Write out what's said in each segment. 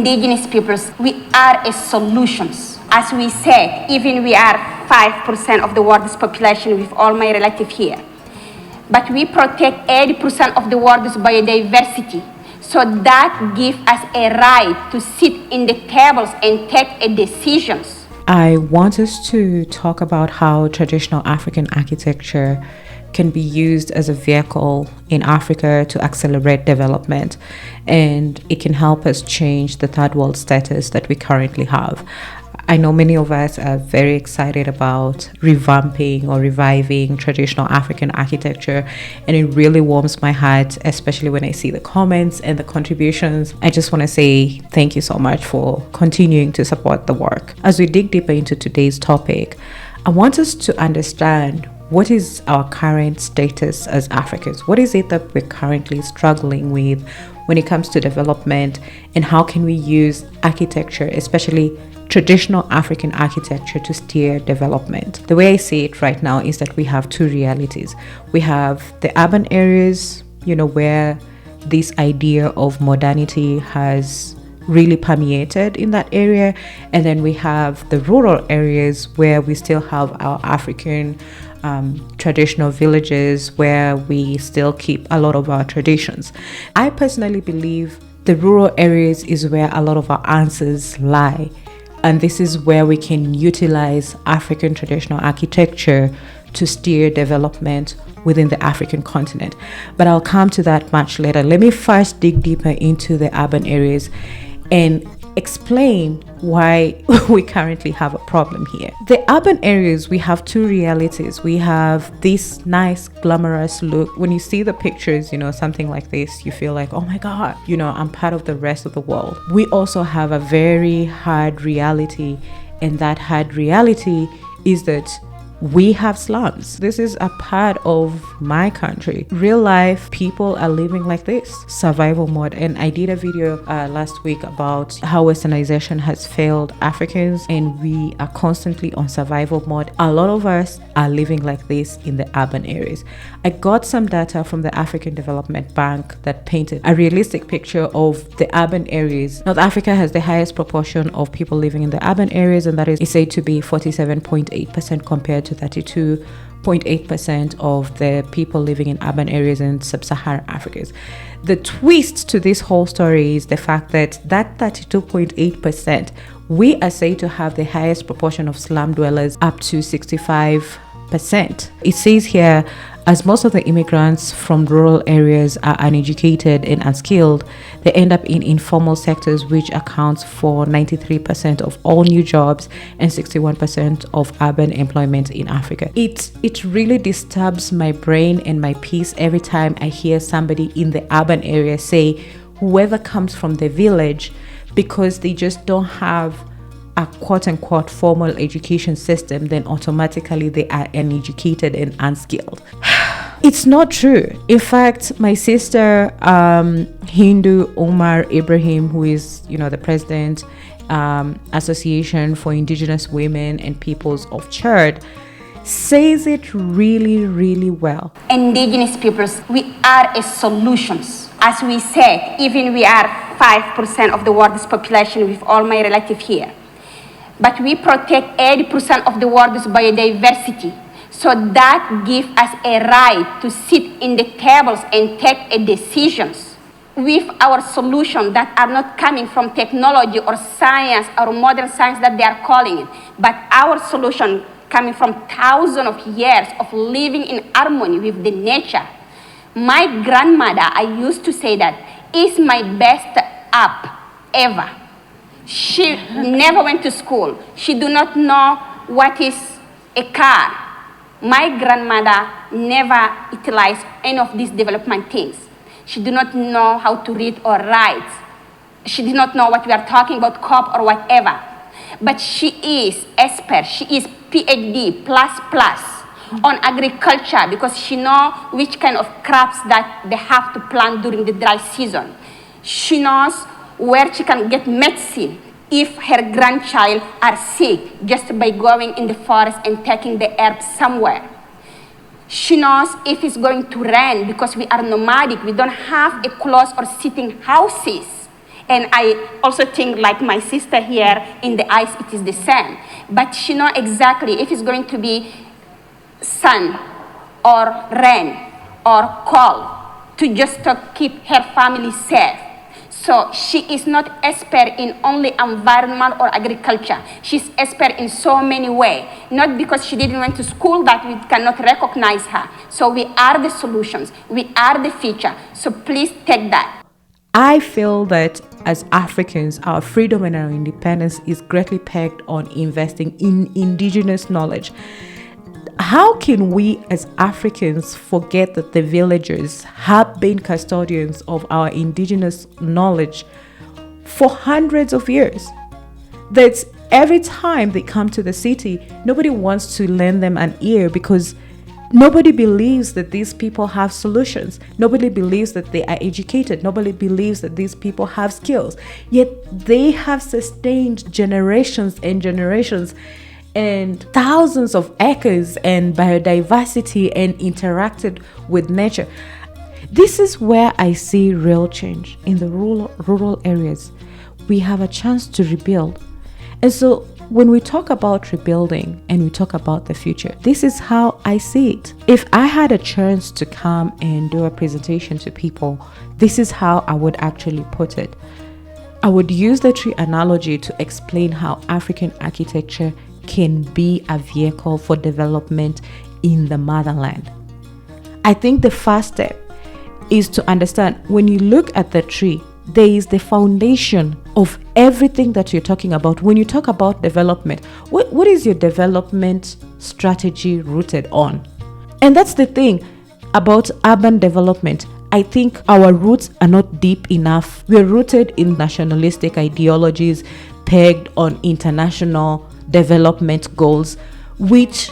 Indigenous peoples, we are a solutions. As we said, even we are 5% of the world's population with all my relatives here. But we protect 80% of the world's biodiversity. So that gives us a right to sit in the tables and take decisions. I want us to talk about how traditional African architecture can be used as a vehicle in Africa to accelerate development, and it can help us change the third world status that we currently have. I know many of us are very excited about revamping or reviving traditional African architecture, and it really warms my heart, especially when I see the comments and the contributions. I just want to say thank you so much for continuing to support the work. As we dig deeper into today's topic, I want us to understand what is our current status as Africans. What is it that we're currently struggling with when it comes to development, and how can we use architecture, especially traditional African architecture, to steer development? The way I see it right now is that we have two realities. We have the urban areas, where this idea of modernity has really permeated in that area, and then we have the rural areas where we still have our African traditional villages where we still keep a lot of our traditions. I personally believe the rural areas is where a lot of our answers lie. And this is where we can utilize African traditional architecture to steer development within the African continent. But I'll come to that much later. Let me first dig deeper into the urban areas and explain why we currently have a problem here. The urban areas, we have two realities. We have this nice glamorous look. When you see the pictures, something like this, you feel like, oh my God, I'm part of the rest of the world. We also have a very hard reality, and that hard reality is that we have slums. This is a part of my country. Real life people are living like this, survival mode. And I did a video last week about how westernization has failed Africans, and we are constantly on survival mode. A lot of us are living like this in the urban areas. I got some data from the African Development Bank that painted a realistic picture of the urban areas. North Africa has the highest proportion of people living in the urban areas, and that is said to be 47.8% compared to 32.8% of the people living in urban areas in sub-Saharan Africa. The twist to this whole story is the fact that 32.8%, we are said to have the highest proportion of slum dwellers, up to 65%. It says here, as most of the immigrants from rural areas are uneducated and unskilled, they end up in informal sectors, which accounts for 93% of all new jobs and 61% of urban employment in Africa. It really disturbs my brain and my peace every time I hear somebody in the urban area say, whoever comes from the village, because they just don't have a quote-unquote formal education system, then automatically they are uneducated and unskilled. It's not true. In fact, my sister Hindu Omar Ibrahim, who is the president Association for Indigenous Women and Peoples of Chad, says it really, really well. Indigenous peoples, we are a solutions. As we said, even we are 5% of the world's population with all my relatives here. But we protect 80% of the world's biodiversity. So that gives us a right to sit in the tables and take decisions with our solutions that are not coming from technology or science or modern science that they are calling it, but our solution coming from thousands of years of living in harmony with the nature. My grandmother, I used to say that, is my best app ever. She never went to school. She do not know what is a car. My grandmother never utilized any of these development things. She did not know how to read or write. She did not know what we are talking about, COP or whatever. But she is expert. She is PhD plus on agriculture, because she knows which kind of crops that they have to plant during the dry season. She knows where she can get medicine if her grandchild are sick, just by going in the forest and taking the herb somewhere. She knows if it's going to rain, because we are nomadic. We don't have a close or sitting houses. And I also think, like my sister here, in the ice, it is the same. But she knows exactly if it's going to be sun or rain or cold to just to keep her family safe. So she is not expert in only environment or agriculture. She's expert in so many ways. Not because she didn't went to school that we cannot recognize her. So we are the solutions. We are the future. So please take that. I feel that as Africans, our freedom and our independence is greatly pegged on investing in indigenous knowledge. How can we as Africans forget that the villagers have been custodians of our indigenous knowledge for hundreds of years? That every time they come to the city, nobody wants to lend them an ear because nobody believes that these people have solutions. Nobody believes that they are educated. Nobody believes that these people have skills. Yet they have sustained generations and generations and thousands of acres and biodiversity and interacted with nature. This is where I see real change in the rural areas. We have a chance to rebuild. And so when we talk about rebuilding and we talk about the future, this is how I see it. If I had a chance to come and do a presentation to people, this is how I would actually put it. I would use the tree analogy to explain how African architecture can be a vehicle for development in the motherland. I think the first step is to understand when you look at the tree, there is the foundation of everything that you're talking about. When you talk about development, what is your development strategy rooted on? And that's the thing about urban development. I think our roots are not deep enough. We're rooted in nationalistic ideologies pegged on international development goals, which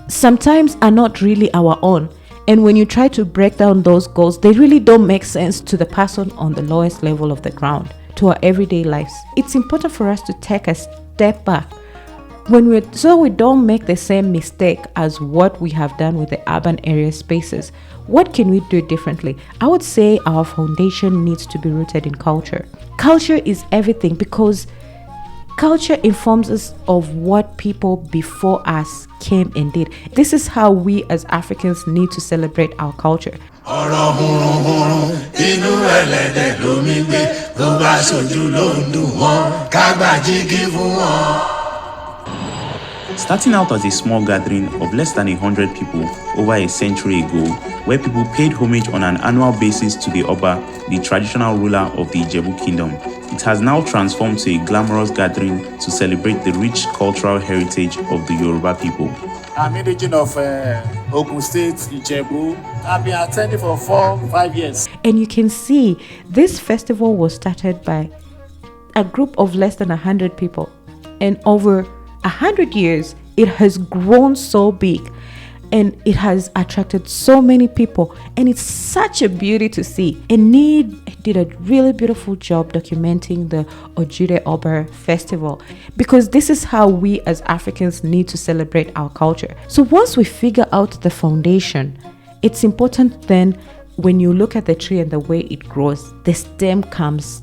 sometimes are not really our own. And when you try to break down those goals, they really don't make sense to the person on the lowest level of the ground, to our everyday lives. It's important for us to take a step back so we don't make the same mistake as what we have done with the urban area spaces. What can we do differently? I would say our foundation needs to be rooted in culture. Culture is everything because culture informs us of what people before us came and did. This is how we as Africans need to celebrate our culture. Starting out as a small gathering of less than 100 people over a century ago, where people paid homage on an annual basis to the Oba, the traditional ruler of the Ijebu kingdom, it has now transformed to a glamorous gathering to celebrate the rich cultural heritage of the Yoruba people. I'm indigenous of Ogun State, Ijebu. I've been attending for 4-5 years. And you can see this festival was started by a group of less than 100 people. And over 100 years, it has grown so big and it has attracted so many people, and it's such a beauty to see. And Need did a really beautiful job documenting the Ojude Oba festival, because this is how we as Africans need to celebrate our culture. So once we figure out the foundation, it's important then when you look at the tree and the way it grows, the stem comes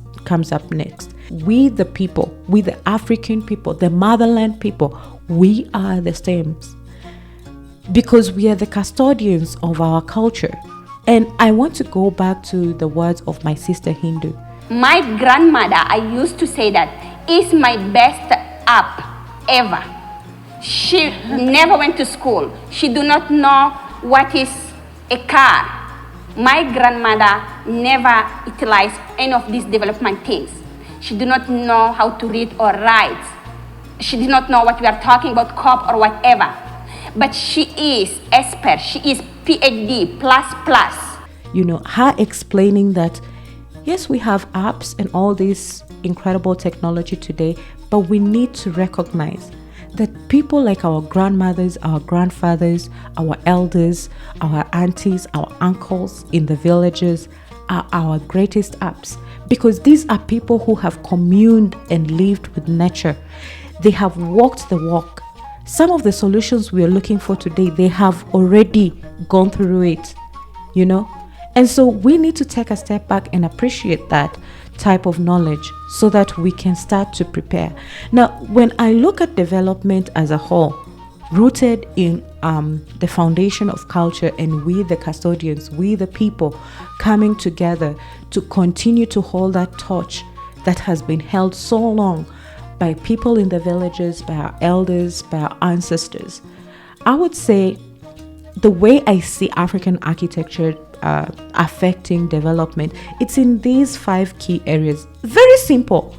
up next. We the people, we the African people, the motherland people, we are the stems because we are the custodians of our culture. And I want to go back to the words of my sister Hindu. My grandmother, I used to say that, is my best app ever. She never went to school. She do not know what is a car. My grandmother never utilized any of these development things. She did not know how to read or write. She did not know what we are talking about, COP or whatever. But she is expert. She is PhD plus. You know, her explaining that, yes, we have apps and all this incredible technology today, but we need to recognize that people like our grandmothers, our grandfathers, our elders, our aunties, our uncles in the villages are our greatest apps, because these are people who have communed and lived with nature. They have walked the walk. Some of the solutions we are looking for today, they have already gone through it, you know? And so we need to take a step back and appreciate that, type of knowledge so that we can start to prepare. Now, when I look at development as a whole, rooted in the foundation of culture, and we, the custodians, we, the people, coming together to continue to hold that torch that has been held so long by people in the villages, by our elders, by our ancestors. I would say the way I see African architecture affecting development, it's in these 5 key areas. Very simple.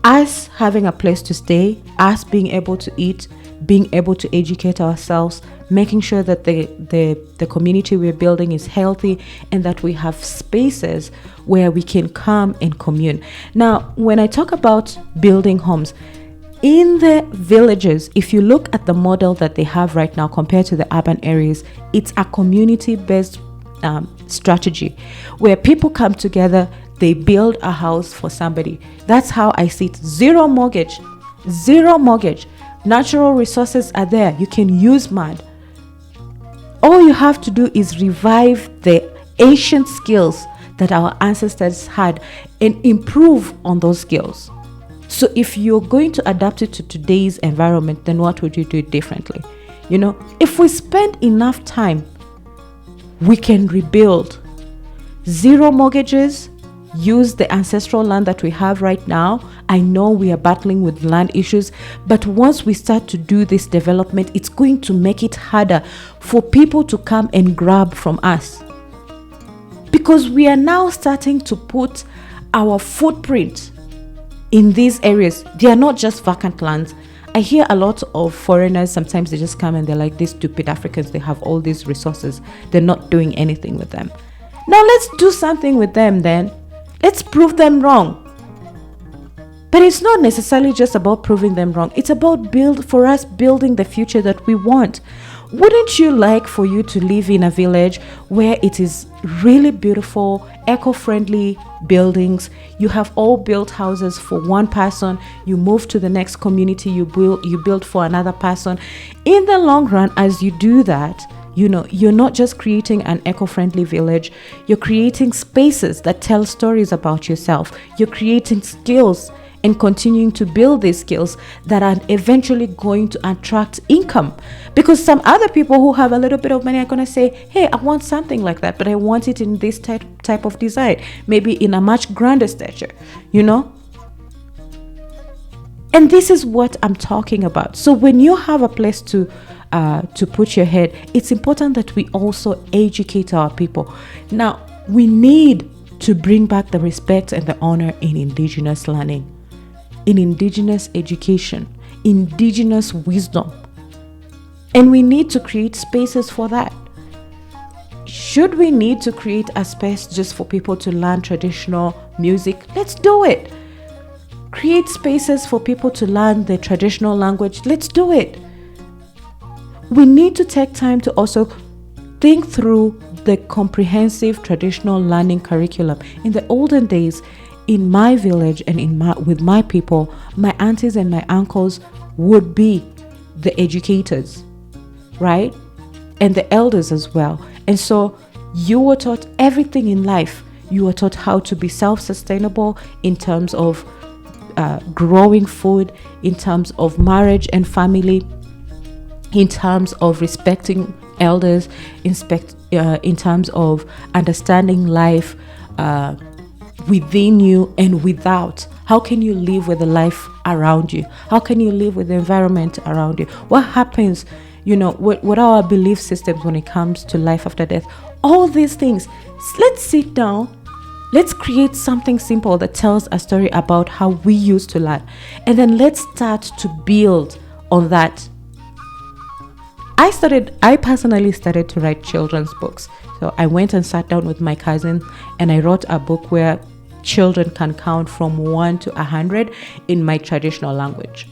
Us having a place to stay, us being able to eat, being able to educate ourselves, making sure that the community we're building is healthy, and that we have spaces where we can come and commune. Now, when I talk about building homes, in the villages, if you look at the model that they have right now compared to the urban areas, it's a community-based strategy where people come together, they build a house for somebody. That's how I see it. Zero mortgage. Natural resources are there. You can use mud. All you have to do is revive the ancient skills that our ancestors had and improve on those skills. So if you're going to adapt it to today's environment, then what would you do differently? If we spend enough time, we can rebuild. Zero mortgages. Use the ancestral land that we have right now. I know we are battling with land issues, but once we start to do this development, it's going to make it harder for people to come and grab from us. Because we are now starting to put our footprint in these areas. They are not just vacant lands. I hear a lot of foreigners, sometimes they just come and they're like, these stupid Africans, they have all these resources. They're not doing anything with them. Now let's do something with them then. Let's prove them wrong. But it's not necessarily just about proving them wrong. It's about building the future that we want. Wouldn't you like for you to live in a village where it is really beautiful, eco-friendly buildings? You have all built houses for one person. You move to the next community, you build for another person. In the long run, as you do that, you're not just creating an eco-friendly village, you're creating spaces that tell stories about yourself. You're creating skills and continuing to build these skills that are eventually going to attract income. Because some other people who have a little bit of money are going to say, hey, I want something like that, but I want it in this type of design, maybe in a much grander stature, And this is what I'm talking about. So when you have a place to put your head, it's important that we also educate our people. Now, we need to bring back the respect and the honor in indigenous learning, in indigenous education, indigenous wisdom. And we need to create spaces for that. Should we need to create a space just for people to learn traditional music? Let's do it. Create spaces for people to learn the traditional language. Let's do it. We need to take time to also think through the comprehensive traditional learning curriculum. In the olden days, in my village and with my people, my aunties and my uncles would be the educators, right? And the elders as well. And so you were taught everything in life. You were taught how to be self-sustainable in terms of growing food, in terms of marriage and family, in terms of respecting elders, in terms of understanding life within you and without. How can you live with the life around you? How can you live with the environment around you? What happens, what are our belief systems when it comes to life after death? All these things. Let's sit down. Let's create something simple that tells a story about how we used to learn. And then let's start to build on that. I personally started to write children's books. So I went and sat down with my cousin and I wrote a book where children can count from 1 to 100 in my traditional language.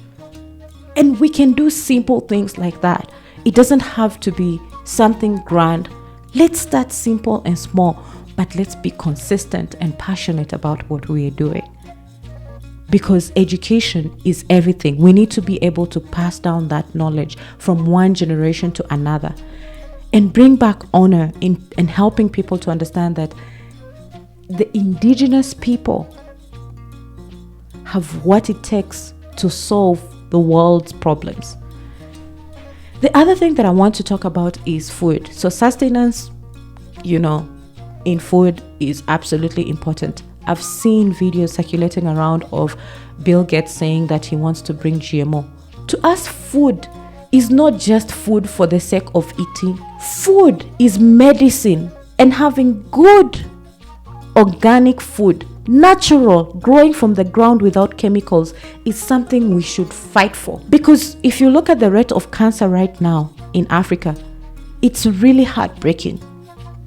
And we can do simple things like that. It doesn't have to be something grand. Let's start simple and small, but let's be consistent and passionate about what we are doing. Because education is everything. We need to be able to pass down that knowledge from one generation to another and bring back honor in helping people to understand that the indigenous people have what it takes to solve the world's problems. The other thing that I want to talk about is food. So sustenance, in food is absolutely important. I've seen videos circulating around of Bill Gates saying that he wants to bring GMO. To us, food is not just food for the sake of eating. Food is medicine, and having good organic food, natural, growing from the ground without chemicals, is something we should fight for. Because if you look at the rate of cancer right now in Africa, it's really heartbreaking.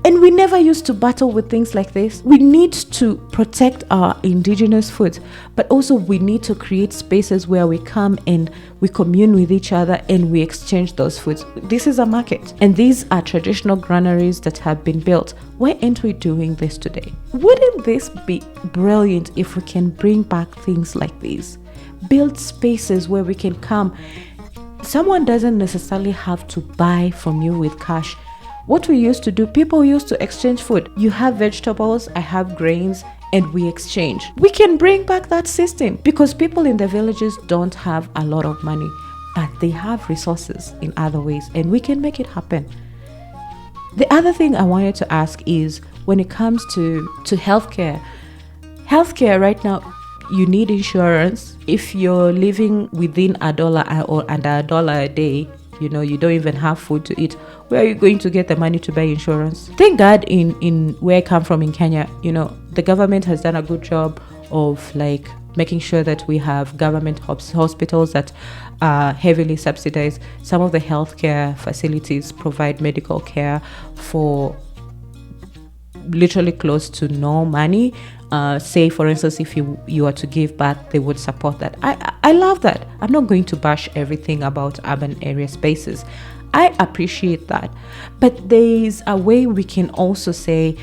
And we never used to battle with things like this. We need to protect our indigenous foods, but also we need to create spaces where we come and we commune with each other and we exchange those foods. This is a market, and these are traditional granaries that have been built. Why aren't we doing this today? Wouldn't this be brilliant if we can bring back things like these? Build spaces where we can come. Someone doesn't necessarily have to buy from you with cash. What we used to do, people used to exchange food. You have vegetables, I have grains, and we exchange. We can bring back that system because people in the villages don't have a lot of money, but they have resources in other ways, and we can make it happen. The other thing I wanted to ask is when it comes to healthcare. Healthcare right now, you need insurance. If you're living within $1 or under $1 a day, you don't even have food to eat, where are you going to get the money to buy insurance? Thank God in where I come from in Kenya, the government has done a good job of making sure that we have government hospitals that are heavily subsidized. Some of the healthcare facilities provide medical care for literally close to no money. Say for instance, if you are to give birth, they would support that. I love that. I'm not going to bash everything about urban area spaces. I appreciate that, but there's a way we can also say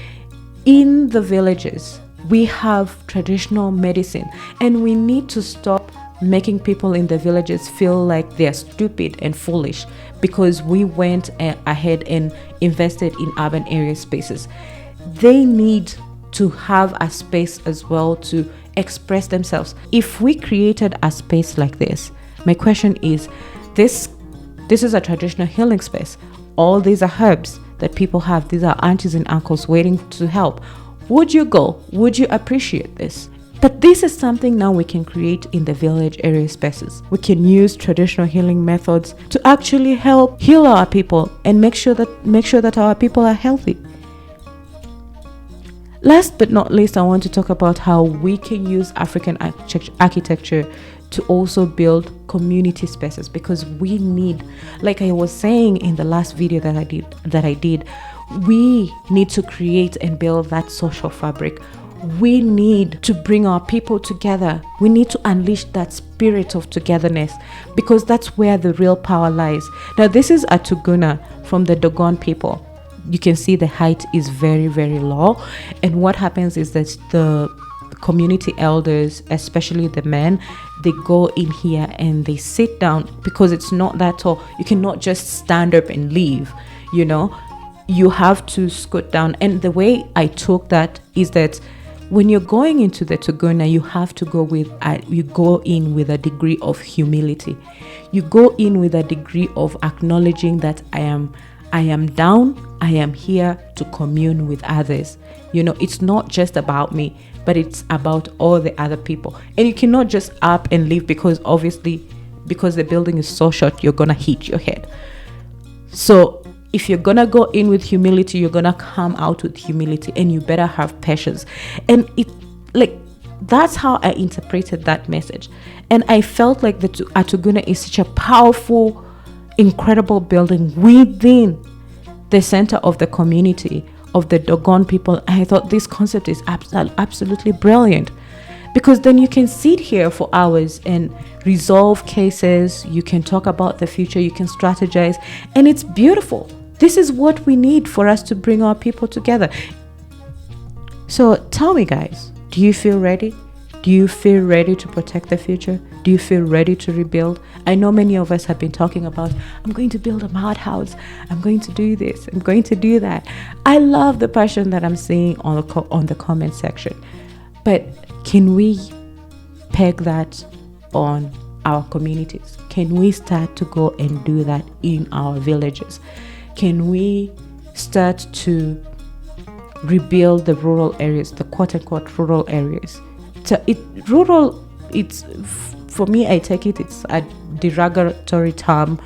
in the villages we have traditional medicine, and we need to stop making people in the villages feel like they're stupid and foolish because we went ahead and invested in urban area spaces. They need to have a space as well to express themselves. If we created a space like this, my question is, this is a traditional healing space. All these are herbs that people have. These are aunties and uncles waiting to help. Would you go? Would you appreciate this? But this is something now we can create in the village area spaces. We can use traditional healing methods to actually help heal our people and make sure that our people are healthy. Last but not least, I want to talk about how we can use African architecture to also build community spaces, because we need, like I was saying in the last video that I did, we need to create and build that social fabric. We need to bring our people together. We need to unleash that spirit of togetherness, because that's where the real power lies. Now, this is a Tuguna from the Dogon people. You can see the height is very, very low. And what happens is that the community elders, especially the men, they go in here and they sit down, because it's not that tall. You cannot just stand up and leave, you have to scoot down. And the way I took that is that when you're going into the Tuguna, you have to go in with a degree of humility. You go in with a degree of acknowledging that I am down. I am here to commune with others. It's not just about me, but it's about all the other people. And you cannot just up and leave, because obviously, because the building is so short, you're gonna hit your head. So if you're gonna go in with humility, you're gonna come out with humility, and you better have patience. And that's how I interpreted that message. And I felt like the Atuguna is such a powerful, incredible building within the center of the community of the Dogon people. And I thought this concept is absolutely brilliant, because then you can sit here for hours and resolve cases. You can talk about the future. You can strategize, and it's beautiful. This is what we need for us to bring our people together. So tell me, guys, do you feel ready? Do you feel ready to protect the future? Do you feel ready to rebuild? I know many of us have been talking about, I'm going to build a mud house. I'm going to do this. I'm going to do that. I love the passion that I'm seeing on the comment section. But can we peg that on our communities? Can we start to go and do that in our villages? Can we start to rebuild the rural areas, the quote-unquote rural areas? So for me, I take it's a derogatory term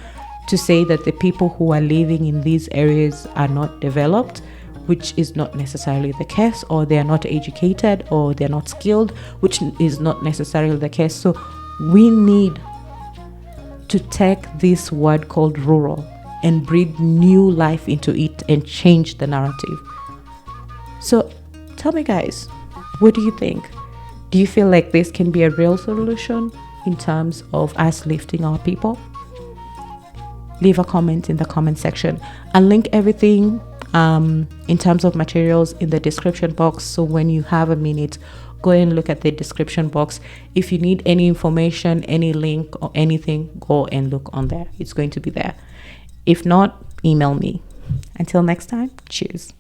to say that the people who are living in these areas are not developed, which is not necessarily the case, or they are not educated, or they're not skilled, which is not necessarily the case. So we need to take this word called rural and breathe new life into it and change the narrative. So tell me, guys, what do you think? Do you feel like this can be a real solution in terms of us lifting our people? Leave a comment in the comment section. I'll link everything in terms of materials in the description box. So when you have a minute, go and look at the description box. If you need any information, any link or anything, go and look on there. It's going to be there. If not, email me. Until next time, cheers.